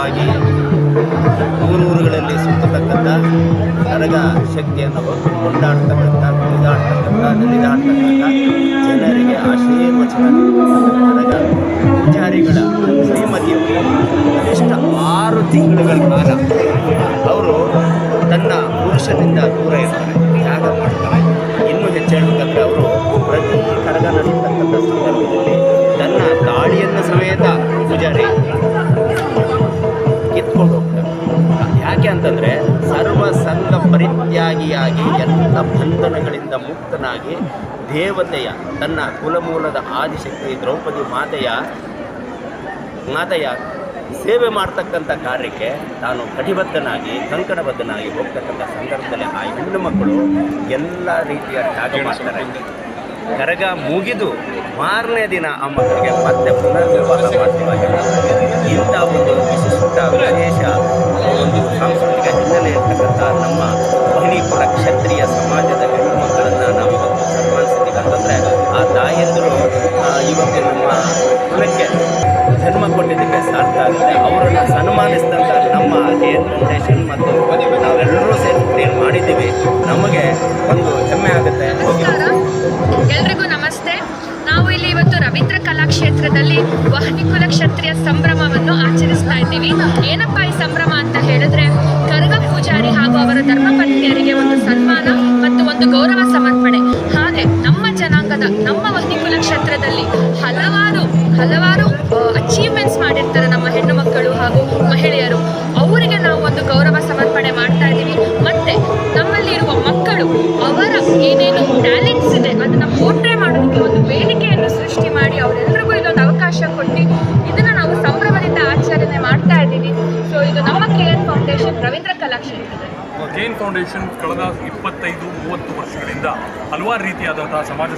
ವಿಶೇಷವಾಗಿ ಊರುಗಳಲ್ಲಿ ಸುತ್ತತಕ್ಕಂಥ ಕರಗ ಶಕ್ತಿಯನ್ನು ಹೊತ್ತು ಕೊಂಡಾಡ್ತಕ್ಕಂಥ ಕುಣಿದಾಡ್ತಕ್ಕಂಥ ನಲಿದಾಡ್ತಕ್ಕಂಥ ಜನರಿಗೆ ಆಶೀರ್ವಚನ ಕರಗ ಪೂಜಾರಿಗಳ ಶ್ರೀಮತಿಯವರು ಕನಿಷ್ಠ 6 ತಿಂಗಳುಗಳ ಕಾಲ ಅವರು ತನ್ನ ಪುರುಷನಿಂದ ದೂರ ಇರ್ತಾರೆ, ತ್ಯಾಗ ಮಾಡ್ತಾರೆ. ಇನ್ನೂ ಹೆಚ್ಚು ಹೇಳಬೇಕಂದ್ರೆ ಅವರು ಪ್ರತಿ ಕರಗ ನಡೀತಕ್ಕಂಥ ಸಂದರ್ಭದಲ್ಲಿ ತನ್ನ ತಾಳಿಯನ್ನು ಸಮೇತ ಪೂಜಾರಿ ಕಿತ್ಕೊಂಡು ಹೋಗ್ತಾರೆ. ಯಾಕೆ ಅಂತಂದರೆ ಸರ್ವ ಸಂಘ ಪರಿತ್ಯಾಗಿಯಾಗಿ ಎಲ್ಲ ಬಂಧನಗಳಿಂದ ಮುಕ್ತನಾಗಿ ದೇವತೆಯ ತನ್ನ ಕುಲಮೂಲದ ಆದಿಶಕ್ತಿ ದ್ರೌಪದಿ ಮಾತೆಯ ಸೇವೆ ಮಾಡ್ತಕ್ಕಂಥ ಕಾರ್ಯಕ್ಕೆ ತಾನು ಕಟಿಬದ್ಧನಾಗಿ ಕಂಕಣಬದ್ಧನಾಗಿ ಹೋಗ್ತಕ್ಕಂಥ ಸಂದರ್ಭದಲ್ಲಿ ಆ ಹೆಣ್ಣು ಮಕ್ಕಳು ಎಲ್ಲ ರೀತಿಯ ತ್ಯಾಗ ಮಾಡ್ತಾರೆ. ಕರಗ ಮುಗಿದು ಮಾರನೇ ದಿನ ಆ ಮಕ್ಕಳಿಗೆ ಮತ್ತೆ ಪುನರ್ವಿವಾಹ ಮಾಡ್ತೀವಿ. ಇಂಥ ಒಂದು ವಿಶೇಷ ಒಂದು ಸಾಂಸ್ಕೃತಿಕ ಹಿನ್ನೆಲೆ ಇರ್ತಕ್ಕಂಥ ನಮ್ಮ ಮಣಿಪುರ ಕ್ಷತ್ರಿಯ ಸಮಾಜದ ಹೆಣ್ಣು ಮಕ್ಕಳನ್ನು ನಾವು ಸನ್ಮಾನಿಸ್ತೀವಿ. ಅಂತಂದರೆ ಆ ತಾಯಂದರು ಇವತ್ತು ನಮ್ಮ ಕುಲಕ್ಕೆ ಜನ್ಮ ಕೊಟ್ಟಿದ್ದಕ್ಕೆ ಸಾರ್ಥ ಆಗುತ್ತೆ. ಅವರನ್ನು ಸನ್ಮಾನಿಸಿದಂಥ ನಮ್ಮ ಕೇರ್ ಫೌಂಡೇಶನ್ ಮತ್ತು ನಾವೆಲ್ಲರೂ ಸೇರಿ ಮಾಡಿದ್ದೀವಿ, ನಮಗೆ ಒಂದು ಹೆಮ್ಮೆ ಆಗುತ್ತೆ. ಎಲ್ರಿಗೂ ನಮಸ್ತೆ. ನಾವು ಇಲ್ಲಿ ಇವತ್ತು ರವೀಂದ್ರ ಕಲಾಕ್ಷೇತ್ರದಲ್ಲಿ ವಹನಿಕುಲ ಕ್ಷತ್ರಿಯ ಸಂಭ್ರಮವನ್ನು ಆಚರಿಸ್ತಾ ಇದ್ದೀವಿ. ಏನಪ್ಪ ಈ ಸಂಭ್ರಮ ಅಂತ ಹೇಳಿದ್ರೆ, ಕರಗ ಪೂಜಾರಿ ಹಾಗೂ ಅವರ ಧರ್ಮಪತ್ನಿಯರಿಗೆ ಒಂದು ಸನ್ಮಾನ ಮತ್ತು ಒಂದು ಗೌರವ ಸಮರ್ಪಣೆ. ಹಾಗೆ ನಮ್ಮ ಜನಾಂಗದ ನಮ್ಮ ವಹನಿಕುಲ ಕ್ಷೇತ್ರದಲ್ಲಿ ಹಲವಾರು ಅಚೀವ್ಮೆಂಟ್ಸ್ ಮಾಡಿರ್ತಾರೆ ನಮ್ಮ ಹೆಣ್ಣು ಮಕ್ಕಳು ಹಾಗೂ ಮಹಿಳೆಯರು. ಅವರಿಗೆ ನಾವು ಒಂದು ಗೌರವ ಸಮರ್ಪಣೆ ಮಾಡ್ತಾ ಇದ್ದೀವಿ. ಮತ್ತು ನಮ್ಮಲ್ಲಿರುವ ಮಕ್ಕಳು ಅವರ ಏನೇನು ಟ್ಯಾಲೆಂಟ್ಸ್ ಇದೆ ಅದನ್ನು ಪೋರ್ಟ್ರೇ ಮಾಡೋದಕ್ಕೆ ಒಂದು ವೇದಿಕೆಯನ್ನು ಸೃಷ್ಟಿ ಮಾಡಿ ಅವರೆಲ್ಲರಿಗೂ ಇದೊಂದು ಅವಕಾಶ ಕೊಟ್ಟು ಇದನ್ನು ನಾವು ಸಂಭ್ರಮದಿಂದ ಆಚರಣೆ ಮಾಡ್ತಾ ಇದ್ದೀವಿ. ಸೊ ಇದು ನಮ್ಮ KN ಫೌಂಡೇಶನ್ ರವೀಂದ್ರ ಕಲಾಕ್ಷೇತ್ರದಲ್ಲಿ. KN ಫೌಂಡೇಶನ್ ಕಳೆದ 25-30 ವರ್ಷಗಳಿಂದ ಹಲವಾರು ರೀತಿಯಾದಂತಹ ಸಮಾಜ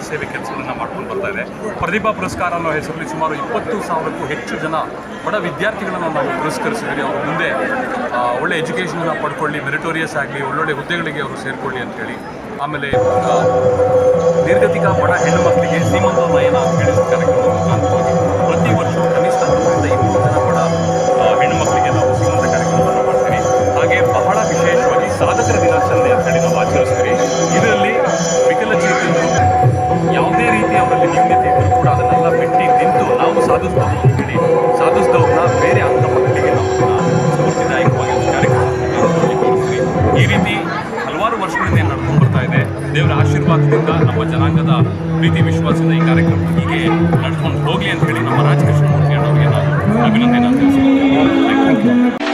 ಸೇವೆ ಕೆಲಸಗಳನ್ನು ಮಾಡ್ಕೊಂಡು ಬರ್ತಾ ಇದೆ. ಪ್ರತಿಭಾ ಪುರಸ್ಕಾರ ಅನ್ನೋ ಹೆಸರಲ್ಲಿ ಸುಮಾರು 20,000ಕ್ಕೂ ಹೆಚ್ಚು ಜನ ಬಡ ವಿದ್ಯಾರ್ಥಿಗಳನ್ನು ನಾವು ಪುರಸ್ಕರಿಸಿದ್ವಿ. ಅವರು ಮುಂದೆ ಒಳ್ಳೆ ಎಜುಕೇಷನನ್ನು ಪಡ್ಕೊಳ್ಳಿ, ಮೆರಿಟೋರಿಯಸ್ ಆಗಲಿ, ಒಳ್ಳೊಳ್ಳೆ ಹುದ್ದೆಗಳಿಗೆ ಅವರು ಸೇರಿಕೊಳ್ಳಿ ಅಂತೇಳಿ. ಆಮೇಲೆ ನಿರ್ಗತಿಕ ಬಡ ಹೆಣ್ಣು ಮಕ್ಕಳಿಗೆ ಶ್ರೀಮಂತ ನಯನ ಅಂತ ಹೇಳಿ ಕಾರ್ಯಕ್ರಮದ ಮುಖಾಂತರವಾಗಿ ಪ್ರತಿ ವರ್ಷ ಕನಿಷ್ಠ 100-200 ಜನ ಬಡ ಹೆಣ್ಣು ಮಕ್ಕಳಿಗೆ ನಾವು ಶ್ರೀಮಂತ ಕಾರ್ಯಕ್ರಮವನ್ನು ಮಾಡ್ತೀವಿ. ಹಾಗೆ ಬಹಳ ವಿಶೇಷವಾಗಿ ಸಾಧಕರ ದಿನಾಚರಣೆ ಅಂತೇಳಿ ನಾವು ಆಚರಿಸ್ತೀವಿ. ಇದರಲ್ಲಿ ವಿಕಲಚೇತನರು ಯಾವುದೇ ರೀತಿ ಅವರಲ್ಲಿ ನ್ಯೂನ್ಯತೆ ಇದ್ದರೂ ಕೂಡ ಅದನ್ನೆಲ್ಲ ಬಿಟ್ಟು ನಿಂತು ನಾವು ಸಾಧಿಸ್ಬೋದು ಅಂತೇಳಿ ಸಾಧಿಸಿದವ್ರನ್ನ ಬೇರೆ ಅಂಥ ಮಕ್ಕಳಿಗೆ ನಾವು ಸ್ಫೂರ್ತಿದಾಯಕವಾಗಿ ಒಂದು ಕಾರ್ಯಕ್ರಮವನ್ನು ತೋರಿಸ್ತೀವಿ. ಈ ರೀತಿ ಹಲವಾರು ವರ್ಷಗಳಿಂದ ನಡ್ಕೊಂಡು ಬರ್ತಾ ಇದೆ. ದೇವರ ಆಶೀರ್ವಾದದಿಂದ ನಮ್ಮ ಜನಾಂಗದ ಪ್ರೀತಿ ವಿಶ್ವಾಸದ ಈ ಕಾರ್ಯಕ್ರಮ ಹೀಗೆ ನಡ್ಕೊಂಡು ಹೋಗಲಿ ಅಂತ ಹೇಳಿ ನಮ್ಮ ರಾಜಕೃಷ್ಣ ಮೂರ್ತಿ ಅವರಿಗೆ ನಾವು ಅಭಿನಂದನೆ ತಿಳಿಸ್ತೀವಿ.